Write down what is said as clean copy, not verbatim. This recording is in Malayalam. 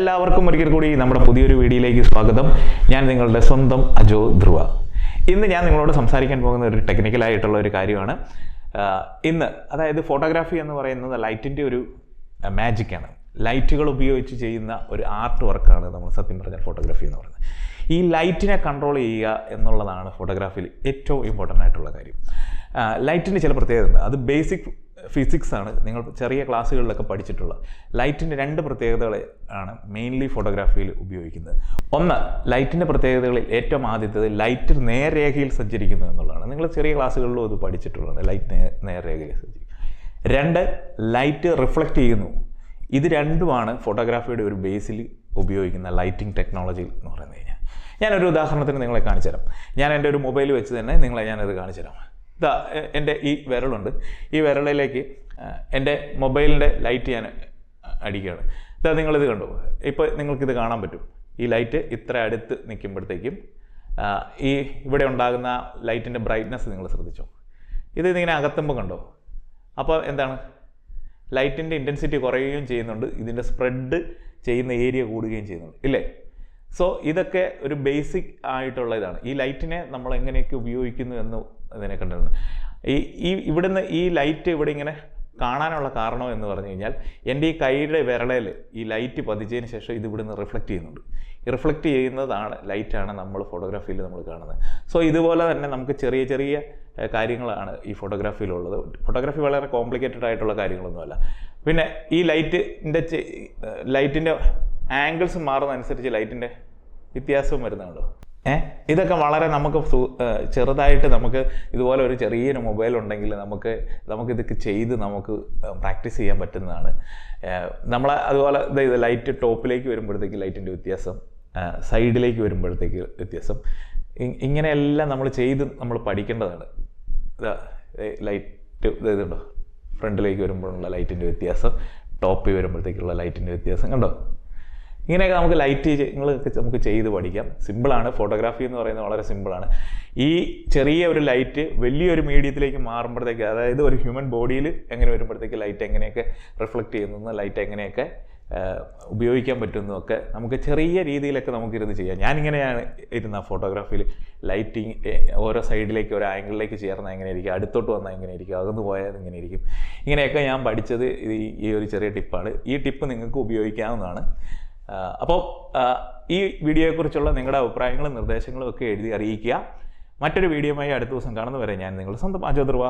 എല്ലാവർക്കും ഒരിക്കൽ കൂടി നമ്മുടെ പുതിയൊരു വീഡിയോയിലേക്ക് സ്വാഗതം. ഞാൻ നിങ്ങളുടെ സ്വന്തം അജോ ധ്രുവ. ഇന്ന് ഞാൻ നിങ്ങളോട് സംസാരിക്കാൻ പോകുന്ന ഒരു ടെക്നിക്കലായിട്ടുള്ള ഒരു കാര്യമാണ്. ഇന്ന് അതായത് ഫോട്ടോഗ്രാഫി എന്ന് പറയുന്നത് ലൈറ്റിൻ്റെ ഒരു മാജിക്കാണ്. ലൈറ്റുകൾ ഉപയോഗിച്ച് ചെയ്യുന്ന ഒരു ആർട്ട് വർക്കാണ് നമ്മൾ സത്യം പറഞ്ഞാൽ ഫോട്ടോഗ്രാഫി എന്ന് പറയുന്നത്. ഈ ലൈറ്റിനെ കൺട്രോൾ ചെയ്യുക എന്നുള്ളതാണ് ഫോട്ടോഗ്രാഫിയിൽ ഏറ്റവും ഇമ്പോർട്ടൻ്റ് ആയിട്ടുള്ള കാര്യം. ലൈറ്റിൻ്റെ ചില പ്രത്യേകത ഉണ്ട്. അത് ബേസിക് ഫിസിക്സ് ആണ്. നിങ്ങൾ ചെറിയ ക്ലാസ്സുകളിലൊക്കെ പഠിച്ചിട്ടുള്ള ലൈറ്റിൻ്റെ രണ്ട് പ്രത്യേകതകൾ ആണ് മെയിൻലി ഫോട്ടോഗ്രാഫിയിൽ ഉപയോഗിക്കുന്നത്. ഒന്ന്, ലൈറ്റിൻ്റെ പ്രത്യേകതകളിൽ ഏറ്റവും ആദ്യത്തേത് ലൈറ്റ് നേർരേഖയിൽ സഞ്ചരിക്കുന്നു എന്നുള്ളതാണ്. നിങ്ങൾ ചെറിയ ക്ലാസ്സുകളിലും അത് പഠിച്ചിട്ടുള്ളതാണ്, ലൈറ്റ് നേർരേഖയിൽ സഞ്ചരിക്കും. രണ്ട്, ലൈറ്റ് റിഫ്ലക്റ്റ് ചെയ്യുന്നു. ഇത് രണ്ടുമാണ് ഫോട്ടോഗ്രാഫിയുടെ ഒരു ബേസിൽ ഉപയോഗിക്കുന്ന ലൈറ്റിംഗ് ടെക്നോളജി എന്ന് പറയുന്നത് കഴിഞ്ഞാൽ. ഞാനൊരു ഉദാഹരണത്തിന് നിങ്ങളെ കാണിച്ചു തരാം. ഞാൻ എൻ്റെ ഒരു മൊബൈൽ വെച്ച് തന്നെ ഞാനത് കാണിച്ചു തരാം. ഇതാ എൻ്റെ ഈ വിരലുണ്ട്. ഈ വിരലിലേക്ക് എൻ്റെ മൊബൈലിൻ്റെ ലൈറ്റ് ഞാൻ അടിക്കുകയാണ്. ഇതാ നിങ്ങളിത് കണ്ടു. ഇപ്പോൾ നിങ്ങൾക്കിത് കാണാൻ പറ്റും. ഈ ലൈറ്റ് ഇത്ര അടുത്ത് നിൽക്കുമ്പോഴത്തേക്കും ഈ ഇവിടെ ഉണ്ടാകുന്ന ലൈറ്റിൻ്റെ ബ്രൈറ്റ്നസ് നിങ്ങൾ ശ്രദ്ധിച്ചോ. ഇതിങ്ങനെ അകത്തുമ്പോൾ കണ്ടോ. അപ്പോൾ എന്താണ്, ലൈറ്റിൻ്റെ ഇൻറ്റൻസിറ്റി കുറയുകയും ചെയ്യുന്നുണ്ട്, ഇതിൻ്റെ സ്പ്രെഡ് ചെയ്യുന്ന ഏരിയ കൂടുകയും ചെയ്യുന്നുണ്ട്, ഇല്ലേ? സോ ഇതൊക്കെ ഒരു ബേസിക് ആയിട്ടുള്ള ഇതാണ്. ഈ ലൈറ്റിനെ നമ്മൾ എങ്ങനെയൊക്കെ ഉപയോഗിക്കുന്നു എന്ന് അതിനെ കണ്ടിട്ടുണ്ട്. ഇവിടുന്ന് ഈ ലൈറ്റ് ഇവിടെ ഇങ്ങനെ കാണാനുള്ള കാരണം എന്ന് പറഞ്ഞു കഴിഞ്ഞാൽ, എൻ്റെ ഈ കൈയുടെ വിരളയിൽ ഈ ലൈറ്റ് പതിച്ചതിന് ശേഷം ഇത് ഇവിടുന്ന് റിഫ്ലക്റ്റ് ചെയ്യുന്നുണ്ട്. ഈ റിഫ്ലക്റ്റ് ചെയ്യുന്നതാണ് ലൈറ്റാണ് നമ്മൾ ഫോട്ടോഗ്രാഫിയിൽ നമ്മൾ കാണുന്നത്. സോ ഇതുപോലെ തന്നെ നമുക്ക് ചെറിയ ചെറിയ കാര്യങ്ങളാണ് ഈ ഫോട്ടോഗ്രാഫിയിലുള്ളത്. ഫോട്ടോഗ്രാഫി വളരെ കോംപ്ലിക്കേറ്റഡ് ആയിട്ടുള്ള കാര്യങ്ങളൊന്നുമല്ല. പിന്നെ ഈ ലൈറ്റിൻ്റെ ആംഗിൾസ് മാറുന്നതനുസരിച്ച് ലൈറ്റിൻ്റെ വ്യത്യാസവും വരുന്നുണ്ടോ. ഇതൊക്കെ വളരെ നമുക്ക് ചെറുതായിട്ട് നമുക്ക് ഇതുപോലെ ഒരു ചെറിയൊരു മൊബൈൽ ഉണ്ടെങ്കിൽ നമുക്കിതൊക്കെ ചെയ്ത് നമുക്ക് പ്രാക്ടീസ് ചെയ്യാൻ പറ്റുന്നതാണ്. അതുപോലെ ഇത് ലൈറ്റ് ടോപ്പിലേക്ക് വരുമ്പോഴത്തേക്ക് ലൈറ്റിൻ്റെ വ്യത്യാസം, സൈഡിലേക്ക് വരുമ്പോഴത്തേക്ക് വ്യത്യാസം, ഇങ്ങനെയെല്ലാം നമ്മൾ പഠിക്കേണ്ടതാണ്. ലൈറ്റ് ഇതുണ്ടോ, ഫ്രണ്ടിലേക്ക് വരുമ്പോഴുള്ള ലൈറ്റിൻ്റെ വ്യത്യാസം, ടോപ്പിൽ വരുമ്പോഴത്തേക്കുള്ള ലൈറ്റിൻ്റെ വ്യത്യാസം കണ്ടോ. ഇങ്ങനെയൊക്കെ നമുക്ക് നമുക്ക് ചെയ്ത് പഠിക്കാം. സിമ്പിളാണ്. ഫോട്ടോഗ്രാഫി എന്ന് പറയുന്നത് വളരെ സിമ്പിളാണ്. ഈ ചെറിയ ഒരു ലൈറ്റ് വലിയൊരു മീഡിയത്തിലേക്ക് മാറുമ്പോഴത്തേക്ക്, അതായത് ഒരു ഹ്യൂമൻ ബോഡിയിൽ എങ്ങനെ വരുമ്പോഴത്തേക്ക് ലൈറ്റ് എങ്ങനെയൊക്കെ റിഫ്ലക്റ്റ് ചെയ്യുന്നു, ലൈറ്റ് എങ്ങനെയൊക്കെ ഉപയോഗിക്കാൻ പറ്റുന്നതൊക്കെ നമുക്ക് ചെറിയ രീതിയിലൊക്കെ നമുക്കിരുന്ന് ചെയ്യാം. ഞാനിങ്ങനെയാണ് ഇരുന്ന ഫോട്ടോഗ്രാഫിയിൽ ലൈറ്റിങ് ഓരോ സൈഡിലേക്ക് ഓരോ ആംഗിളിലേക്ക് ചേർന്നാൽ എങ്ങനെയായിരിക്കും, അടുത്തോട്ട് വന്നാൽ എങ്ങനെയായിരിക്കും, അകന്ന് പോയാൽ എങ്ങനെയായിരിക്കും, ഇങ്ങനെയൊക്കെ ഞാൻ പഠിച്ചത് ഈ ഒരു ചെറിയ ടിപ്പാണ്. ഈ ടിപ്പ് നിങ്ങൾക്ക് ഉപയോഗിക്കാവുന്നതാണ്. അപ്പോൾ ഈ വീഡിയോയെക്കുറിച്ചുള്ള നിങ്ങളുടെ അഭിപ്രായങ്ങളും നിർദ്ദേശങ്ങളും ഒക്കെ എഴുതി അറിയിക്കുക. മറ്റൊരു വീഡിയോയുമായി അടുത്ത ദിവസം കാണുന്നവരെ ഞാൻ നിങ്ങളുടെ സ്വന്തം അജോ ധ്രുവ.